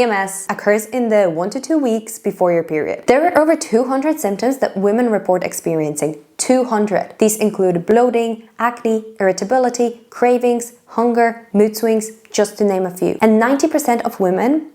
PMS occurs in the 1 to 2 weeks before your period. There are over 200 symptoms that women report experiencing. 200. These include bloating, acne, irritability, cravings, hunger, mood swings, just to name a few. And 90% of women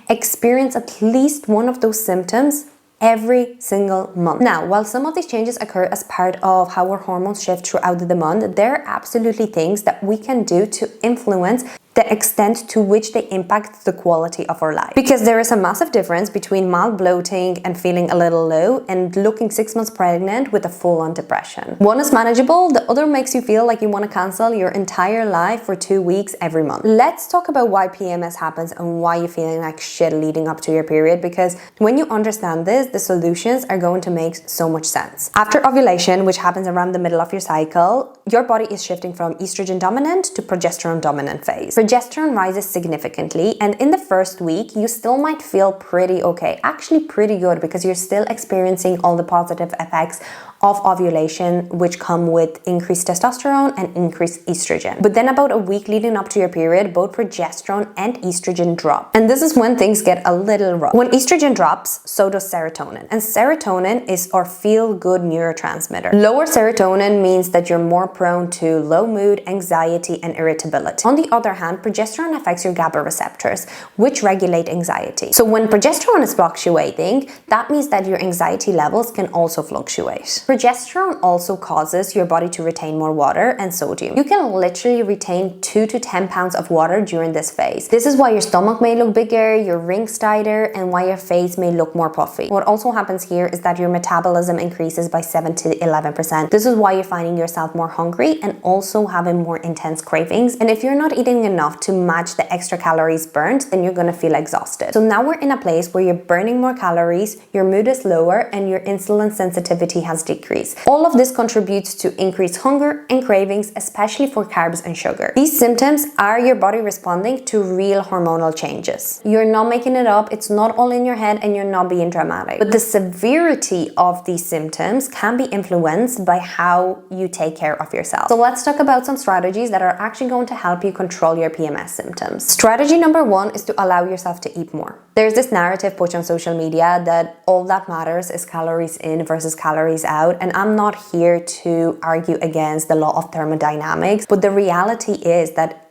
experience at least one of those symptoms every single month. Now, while some of these changes occur as part of how our hormones shift throughout the month, there are absolutely things that we can do to influence the extent to which they impact the quality of our life. Because there is a massive difference between mild bloating and feeling a little low and looking 6 months pregnant with a full-on depression. One is manageable, the other makes you feel like you want to cancel your entire life for 2 weeks every month. Let's talk about why PMS happens and why you're feeling like shit leading up to your period, because when you understand this, the solutions are going to make so much sense. After ovulation, which happens around the middle of your cycle, your body is shifting from estrogen dominant to progesterone dominant phase. Progesterone rises significantly, and in the first week, you still might feel pretty okay, actually pretty good, because you're still experiencing all the positive effects of ovulation, which come with increased testosterone and increased estrogen. But then about a week leading up to your period, both progesterone and estrogen drop. And this is when things get a little rough. When estrogen drops, so does serotonin. And serotonin is our feel-good neurotransmitter. Lower serotonin means that you're more prone to low mood, anxiety, and irritability. On the other hand, progesterone affects your GABA receptors, which regulate anxiety. So when progesterone is fluctuating, that means that your anxiety levels can also fluctuate. Progesterone also causes your body to retain more water and sodium. You can literally retain 2 to 10 pounds of water during this phase. This is why your stomach may look bigger, your rings tighter, and why your face may look more puffy. What also happens here is that your metabolism increases by 7 to 11%. This is why you're finding yourself more hungry and also having more intense cravings. And if you're not eating enough to match the extra calories burnt, then you're gonna feel exhausted. So now we're in a place where you're burning more calories, your mood is lower, and your insulin sensitivity has decreased. All of this contributes to increased hunger and cravings, especially for carbs and sugar. These symptoms are your body responding to real hormonal changes. You're not making it up, it's not all in your head, and you're not being dramatic. But the severity of these symptoms can be influenced by how you take care of yourself. So let's talk about some strategies that are actually going to help you control your PMS symptoms. Strategy number 1 is to allow yourself to eat more. There's this narrative pushed on social media that all that matters is calories in versus calories out, and I'm not here to argue against the law of thermodynamics, but the reality is that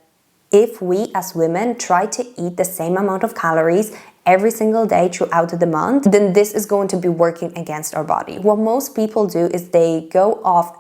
if we as women try to eat the same amount of calories every single day throughout the month, then this is going to be working against our body. What most people do is they go off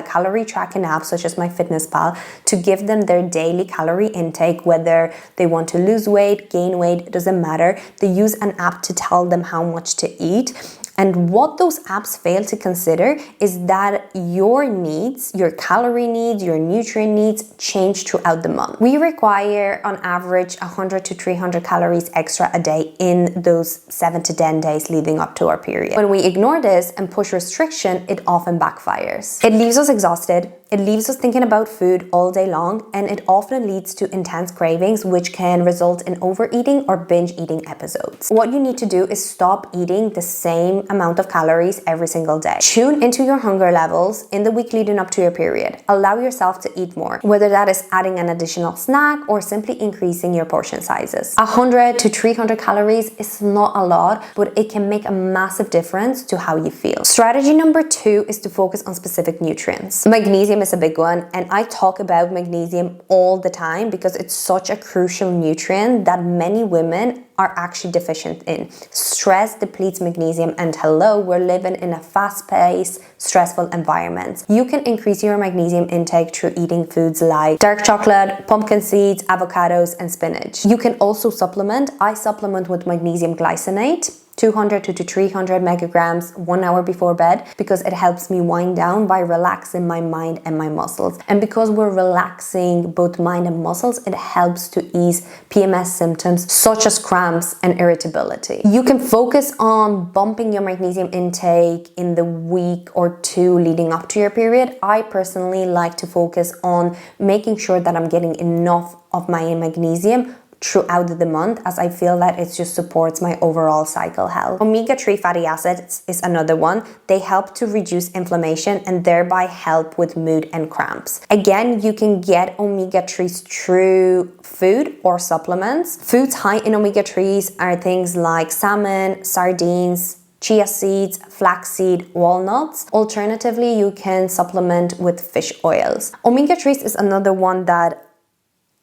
calorie tracking apps such as MyFitnessPal to give them their daily calorie intake, whether they want to lose weight, gain weight, it doesn't matter. They use an app to tell them how much to eat. And what those apps fail to consider is that your needs, your calorie needs, your nutrient needs change throughout the month. We require on average 100 to 300 calories extra a day in those 7 to 10 days leading up to our period. When we ignore this and push restriction, it often backfires. It leaves us exhausted. It leaves us thinking about food all day long, and it often leads to intense cravings, which can result in overeating or binge eating episodes. What you need to do is stop eating the same amount of calories every single day. Tune into your hunger levels in the week leading up to your period. Allow yourself to eat more, whether that is adding an additional snack or simply increasing your portion sizes. 100 to 300 calories is not a lot, but it can make a massive difference to how you feel. Strategy number 2 is to focus on specific nutrients. Magnesium is a big one, and I talk about magnesium all the time because it's such a crucial nutrient that many women are actually deficient in. Stress depletes magnesium, and hello, we're living in a fast-paced, stressful environment. You can increase your magnesium intake through eating foods like dark chocolate, pumpkin seeds, avocados, and spinach. You can also supplement. I supplement with magnesium glycinate, 200 to 300 megagrams 1 hour before bed, because it helps me wind down by relaxing my mind and my muscles. And because we're relaxing both mind and muscles, it helps to ease PMS symptoms such as cramps and irritability. You can focus on bumping your magnesium intake in the week or 2 leading up to your period. I personally like to focus on making sure that I'm getting enough of my magnesium throughout the month, as I feel that it just supports my overall cycle health. Omega-3 fatty acids is another one. They help to reduce inflammation and thereby help with mood and cramps. Again, you can get omega-3s through food or supplements. Foods high in omega-3s are things like salmon, sardines, chia seeds, flaxseed, walnuts. Alternatively, you can supplement with fish oils. Omega-3s is another one that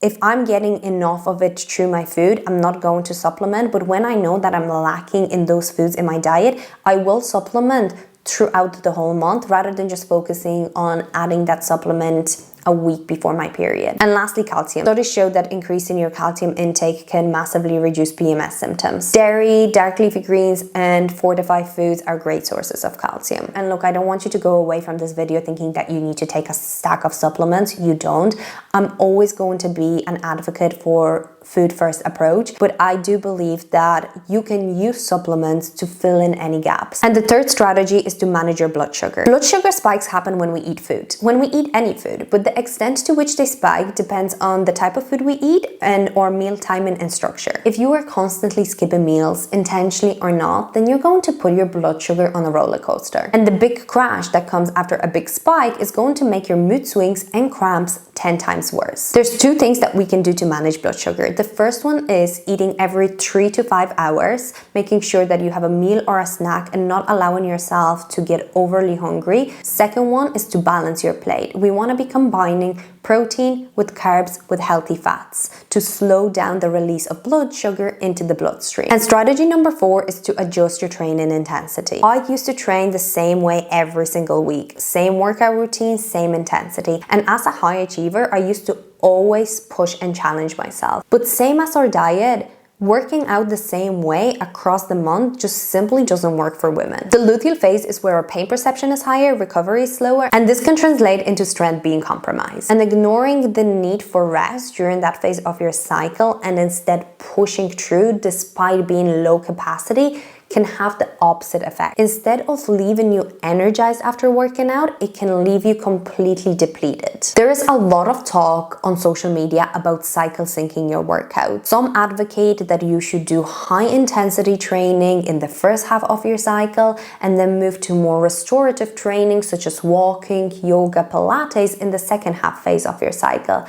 if I'm getting enough of it through my food, I'm not going to supplement. But when I know that I'm lacking in those foods in my diet, I will supplement throughout the whole month rather than just focusing on adding that supplement a week before my period. And lastly, calcium. Studies show that increasing your calcium intake can massively reduce PMS symptoms. Dairy, dark leafy greens, and fortified foods are great sources of calcium. And look, I don't want you to go away from this video thinking that you need to take a stack of supplements. You don't. I'm always going to be an advocate for food first approach, but I do believe that you can use supplements to fill in any gaps. And the third strategy is to manage your blood sugar. Blood sugar spikes happen when we eat food, when we eat any food, but the extent to which they spike depends on the type of food we eat and or meal timing and structure. If you are constantly skipping meals, intentionally or not, then you're going to put your blood sugar on a roller coaster. And the big crash that comes after a big spike is going to make your mood swings and cramps 10 times worse. There's two things that we can do to manage blood sugar. The first one is eating every 3 to 5 hours, making sure that you have a meal or a snack and not allowing yourself to get overly hungry. Second one is to balance your plate. We want to be combining protein with carbs with healthy fats to slow down the release of blood sugar into the bloodstream. And strategy number 4 is to adjust your training intensity. I used to train the same way every single week, same workout routine, same intensity. And as a high achiever, I used to always push and challenge myself. But same as our diet, working out the same way across the month just simply doesn't work for women. The luteal phase is where our pain perception is higher, recovery is slower, and this can translate into strength being compromised. And ignoring the need for rest during that phase of your cycle and instead pushing through despite being low capacity can have the opposite effect. Instead of leaving you energized after working out, it can leave you completely depleted. There is a lot of talk on social media about cycle syncing your workout. Some advocate that you should do high intensity training in the first half of your cycle and then move to more restorative training such as walking, yoga, Pilates in the second half phase of your cycle.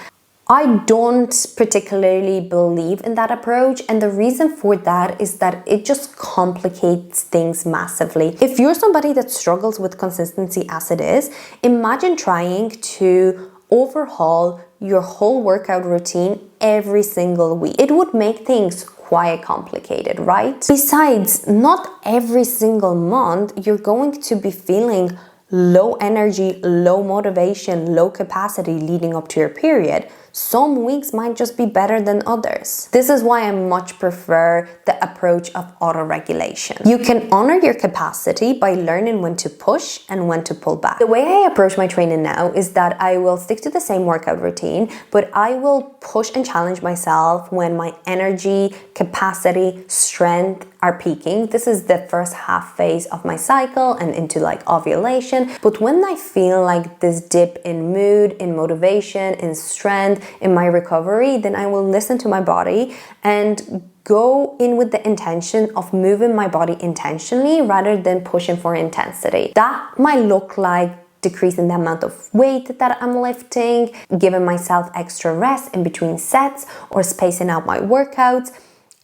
I don't particularly believe in that approach, and the reason for that is that it just complicates things massively. If you're somebody that struggles with consistency as it is, imagine trying to overhaul your whole workout routine every single week. It would make things quite complicated, right? Besides, not every single month you're going to be feeling low energy, low motivation, low capacity leading up to your period. Some weeks might just be better than others. This is why I much prefer the approach of auto-regulation. You can honor your capacity by learning when to push and when to pull back. The way I approach my training now is that I will stick to the same workout routine, but I will push and challenge myself when my energy, capacity, strength are peaking. This is the first half phase of my cycle and into like ovulation. But when I feel like this dip in mood, in motivation, in strength, in my recovery, then I will listen to my body and go in with the intention of moving my body intentionally rather than pushing for intensity. That might look like decreasing the amount of weight that I'm lifting, giving myself extra rest in between sets, or spacing out my workouts.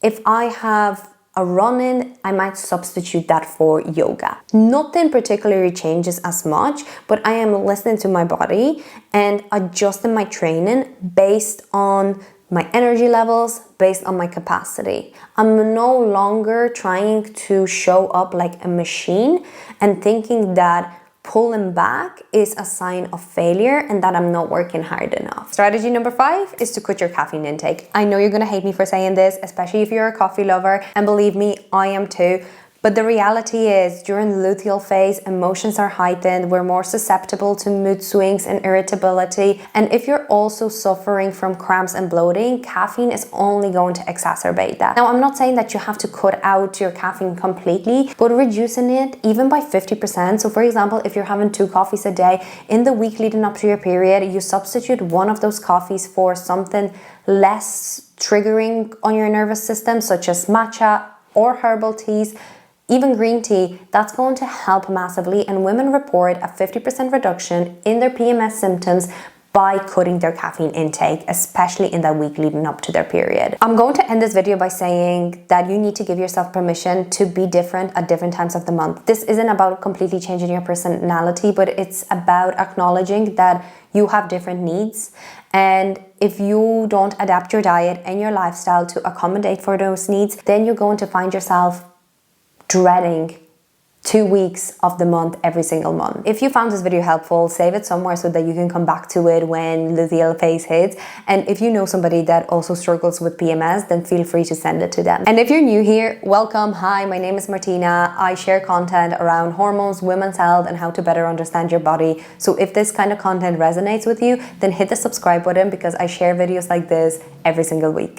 If I have a run-in, I might substitute that for yoga. Nothing particularly changes as much, but I am listening to my body and adjusting my training based on my energy levels, based on my capacity. I'm no longer trying to show up like a machine and thinking that pulling back is a sign of failure and that I'm not working hard enough. Strategy number 5 is to cut your caffeine intake. I know you're gonna hate me for saying this, especially if you're a coffee lover, and believe me, I am too. But the reality is, during the luteal phase, emotions are heightened, we're more susceptible to mood swings and irritability. And if you're also suffering from cramps and bloating, caffeine is only going to exacerbate that. Now, I'm not saying that you have to cut out your caffeine completely, but reducing it even by 50%. So for example, if you're having 2 coffees a day, in the week leading up to your period, you substitute one of those coffees for something less triggering on your nervous system, such as matcha or herbal teas, even green tea. That's going to help massively, and women report a 50% reduction in their PMS symptoms by cutting their caffeine intake, especially in that week leading up to their period. I'm going to end this video by saying that you need to give yourself permission to be different at different times of the month. This isn't about completely changing your personality, but it's about acknowledging that you have different needs. And if you don't adapt your diet and your lifestyle to accommodate for those needs, then you're going to find yourself dreading 2 weeks of the month every single month. If you found this video helpful, save it somewhere so that you can come back to it when luteal phase hits. And if you know somebody that also struggles with PMS, then feel free to send it to them. And if you're new here, welcome. Hi, my name is Martina. I share content around hormones, women's health, and how to better understand your body. So if this kind of content resonates with you, then hit the subscribe button, because I share videos like this every single week.